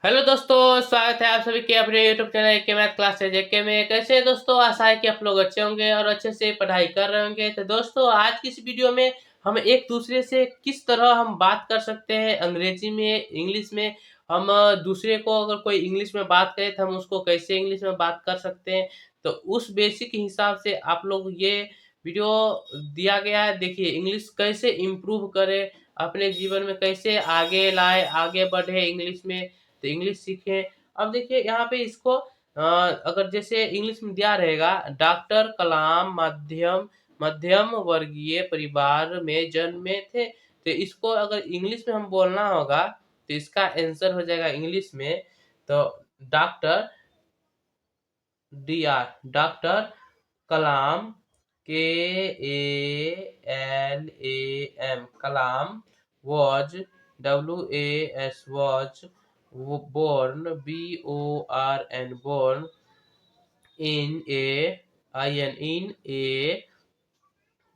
Hello दोस्तों, स्वागत है आप सभी के अपने यूट्यूब चैनल के मैथ क्लासेज के में। कैसे हैं दोस्तों? आशा है कि आप लोग अच्छे होंगे और अच्छे से पढ़ाई कर रहे होंगे। तो दोस्तों, आज की इस वीडियो में हम एक दूसरे से किस तरह हम बात कर सकते हैं अंग्रेजी में, इंग्लिश में। हम दूसरे को अगर कोई इंग्लिश में बात करे तो हम उसको कैसे इंग्लिश में बात कर सकते हैं। तो उस बेसिक हिसाब से आप लोग ये वीडियो दिया गया है। देखिए, इंग्लिश कैसे इम्प्रूव करें, अपने जीवन में कैसे आगे लाए, आगे बढ़े इंग्लिश में, तो इंग्लिश सीखें। अब देखिए यहाँ पे इसको अगर जैसे इंग्लिश में दिया रहेगा, डॉक्टर कलाम मध्यम मध्यम वर्गीय परिवार में जन्मे थे। तो इसको अगर इंग्लिश में हम बोलना होगा तो इसका आंसर हो जाएगा इंग्लिश में। तो doctor doctor Kalam KALAM Kalam was was born born in a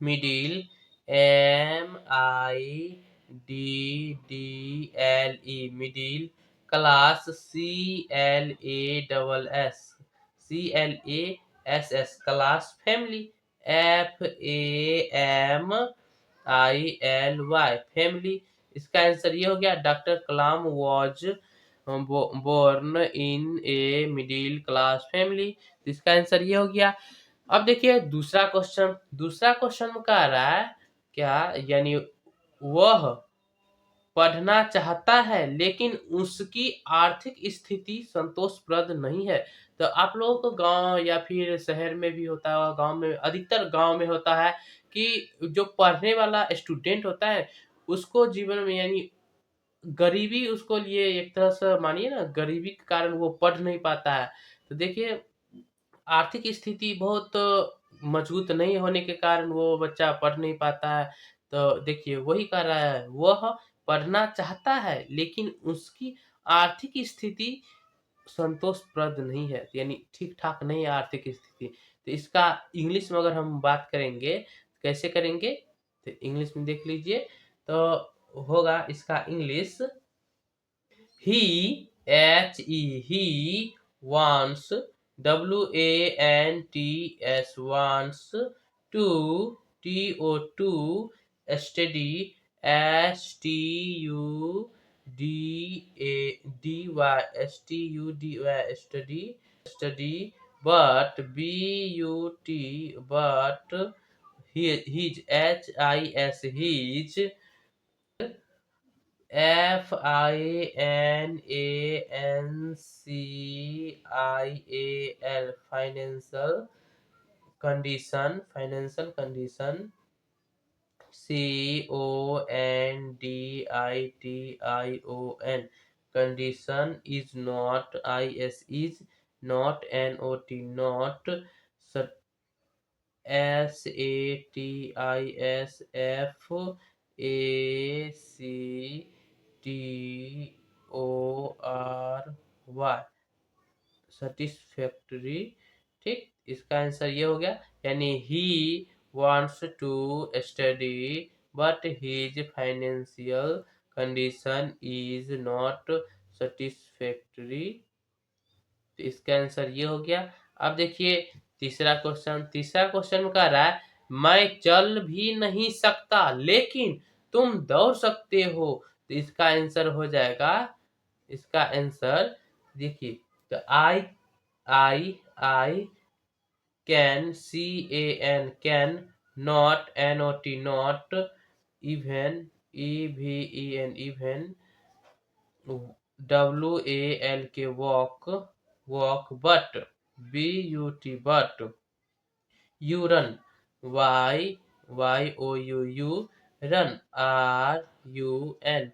middle middle class class family family। इसका आंसर ये हो गया, doctor Kalam was born in a middle class family. इसका आंसर ये हो गया। अब देखिए दूसरा क्वेश्चन कह रहा है क्या, यानी वह पढ़ना चाहता है लेकिन उसकी आर्थिक स्थिति संतोषप्रद नहीं है। तो आप लोगों को गांव या फिर शहर में भी होता है, गांव में अधिकतर गांव में होता है कि जो पढ़ने वाला स्टूडेंट होता है उसको जीवन में, यानी गरीबी उसको लिए एक तरह से मानिए ना, गरीबी के कारण वो पढ़ नहीं पाता है। तो देखिए, आर्थिक स्थिति बहुत मजबूत नहीं होने के कारण वो बच्चा पढ़ नहीं पाता है। तो देखिए वही कह रहा है, वह पढ़ना चाहता है लेकिन उसकी आर्थिक स्थिति संतोषप्रद नहीं है, यानी ठीक-ठाक नहीं है आर्थिक स्थिति। तो इसका इंग्लिश में अगर हम बात करेंगे, कैसे करेंगे? तो इंग्लिश में देख लीजिए, तो होगा इसका English, he wants wants to study study but his financial condition condition is not is not not satisfactory satisfactory। ठीक, इसका आंसर ये हो गया, यानी ही wants to study but his financial condition is not satisfactory। तो इसका आंसर ये हो गया। अब देखिए तीसरा क्वेश्चन कह रहा है, मैं चल भी नहीं सकता लेकिन तुम दौड़ सकते हो। तो इसका आंसर हो जाएगा, इसका आंसर देखिए, तो I can can not even even walk but you run YYOU run RUN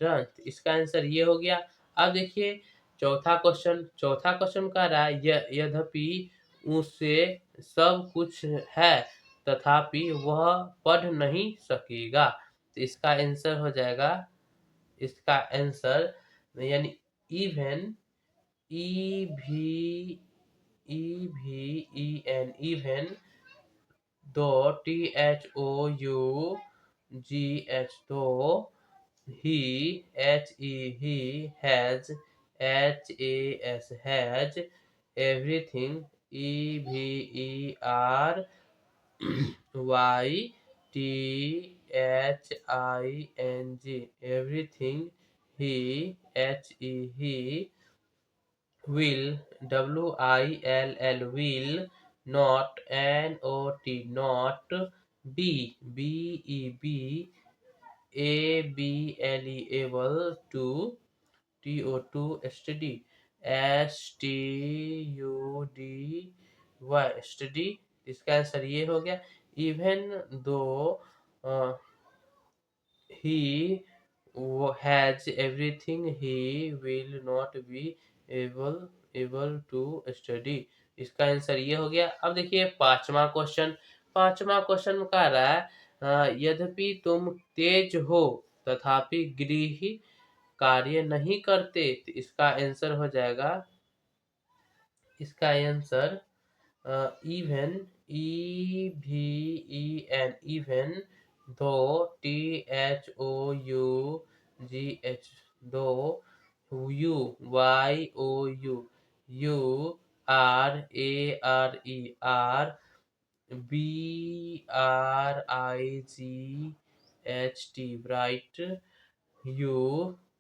run. इसका आंसर ये हो गया। अब देखिए चौथा क्वेश्चन कह रहा है, यद्यपि उसे सब कुछ है तथापि वह पढ़ नहीं सकेगा। तो इसका आंसर हो जाएगा, इसका आंसर यानी इवन इवन दो THOUGH, though he has has everything everything everything he will will not not able to study study इसका आंसर ये हो गया even though he has everything he will not be able to study इसका answer ये हो गया अब देखिए पांचवा क्वेश्चन कह रहा है यद्यपि तुम तेज हो तथापि गृह कार्य नहीं करते तो इसका आंसर हो जाएगा इसका answer even even though though you are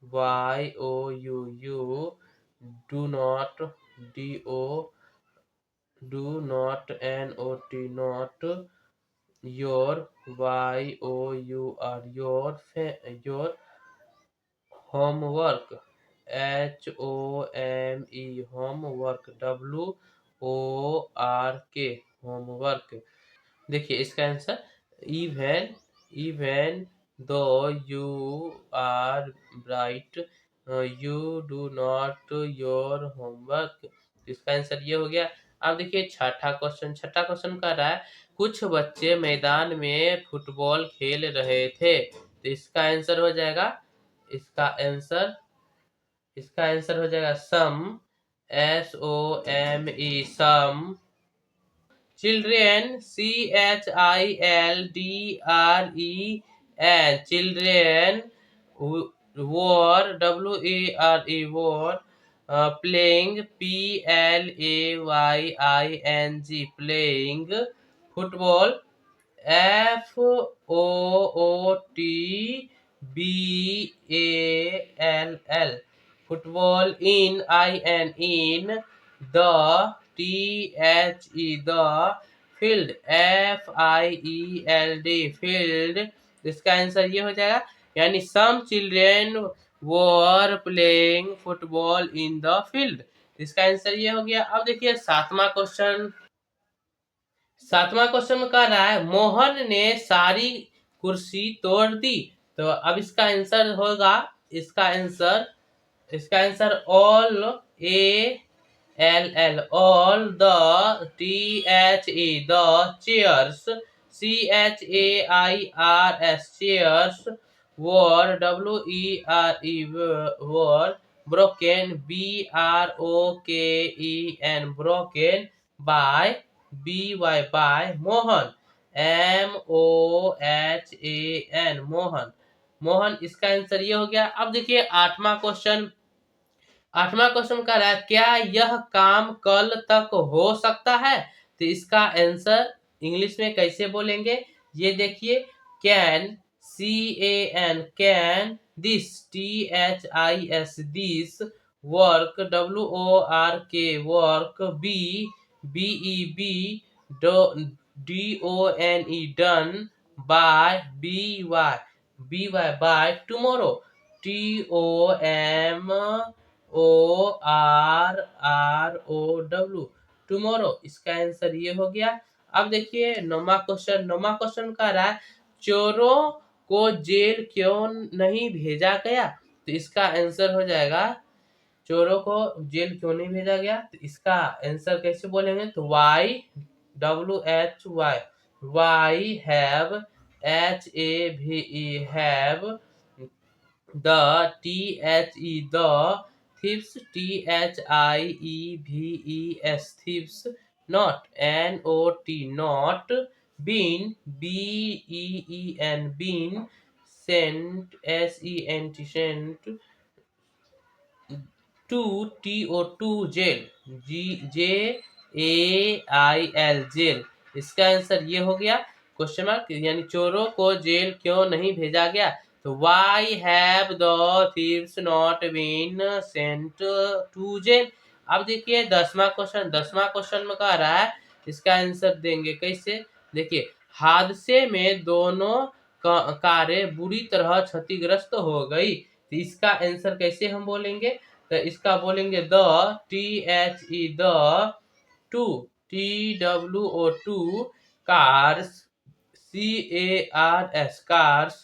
bright you you do not do not your your homework homework homework देखिए इसका answer even even though you are bright you do not your homework इसका answer ये हो गया अब देखिए छठा question कर रहा है कुछ बच्चे मैदान में फुटबॉल खेल रहे थे तो इसका आंसर हो जाएगा इसका आंसर हो जाएगा सम सम children children were were playing playing football football football in the the field field इसका आंसर ये हो जाएगा यानी some children were playing football in the field इसका आंसर ये हो गया अब देखिए सातवां क्वेश्चन में कह रहा है मोहन ने सारी कुर्सी तोड़ दी तो अब इसका आंसर होगा इसका answer all all the the chairs chairs were were broken broken by by Mohan Mohan Mohan इसका आंसर ये हो गया अब देखिए आठवां क्वेश्चन कह रहा है क्या यह काम कल तक हो सकता है तो इसका आंसर इंग्लिश में कैसे बोलेंगे ये देखिए can can this this work work be done by by tomorrow TOMORROW tomorrow इसका आंसर ये हो गया अब देखिए नौवा क्वेश्चन का रहा है चोरों को जेल क्यों नहीं भेजा गया तो इसका आंसर हो जाएगा चोरों को जेल क्यों नहीं भेजा गया तो इसका आंसर कैसे बोलेंगे तो why have have the the thieves thieves not not been been sent sent to TO2 jail, JAIL jail. इसका आंसर ये हो गया। क्वेश्चन मार्क यानी चोरों को जेल क्यों नहीं भेजा गया? तो why have the thieves not been sent to jail? अब देखिए 10वां क्वेश्चन में कह रहा है, इसका आंसर देंगे कैसे? देखिए, हादसे में दोनों कारें बुरी तरह क्षतिग्रस्त हो गई। तो इसका आंसर कैसे हम बोलेंगे? तो इसका बोलेंगे the THE the two TWO2 cars CARS cars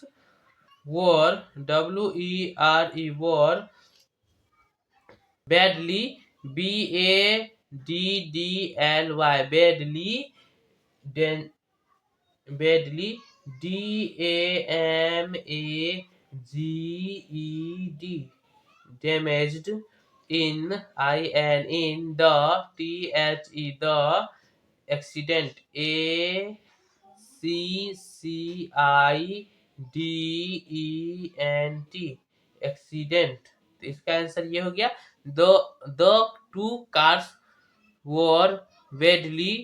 were WERE badly BADDLY badly DAMAGED damaged in the THE the accident ACCIDENT accident। तो इसका आंसर ये हो गया। The two cars were badly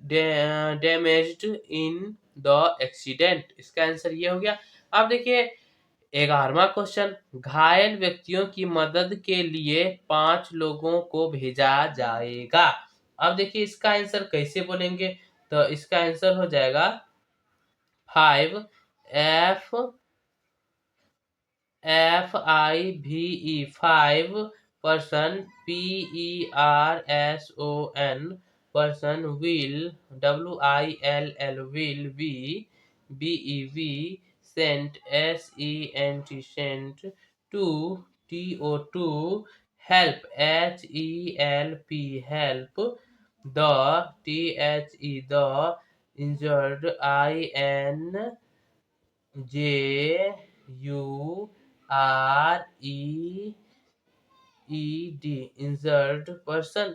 damaged in the accident। इसका answer ये हो गया। अब देखिए 11वां क्वेश्चन, घायल व्यक्तियों की मदद के लिए 5 लोगों को भेजा जाएगा। अब देखिए इसका आंसर कैसे बोलेंगे? तो इसका आंसर हो जाएगा 5 FIVE 5 person PERSON person will WILL will BEV sent SENT to TO2 help HELP the THE the injured INJURED injured person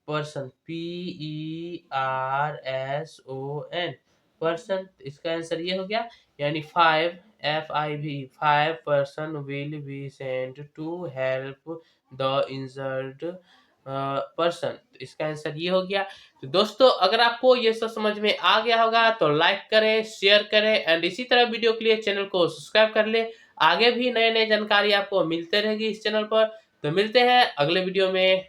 PERSON person। इसका आंसर ये हो गया। यानी 5 FIV 5 person will be sent to help the injured person. तो इसका answer ये हो गया। तो दोस्तों अगर आपको ये सब समझ में आ गया होगा तो लाइक करें, शेयर करें एंड इसी तरह वीडियो के लिए चैनल को सब्सक्राइब कर ले। आगे भी नए नए जानकारी आपको मिलते रहेगी इस चैनल पर। तो मिलते हैं अगले वीडियो में।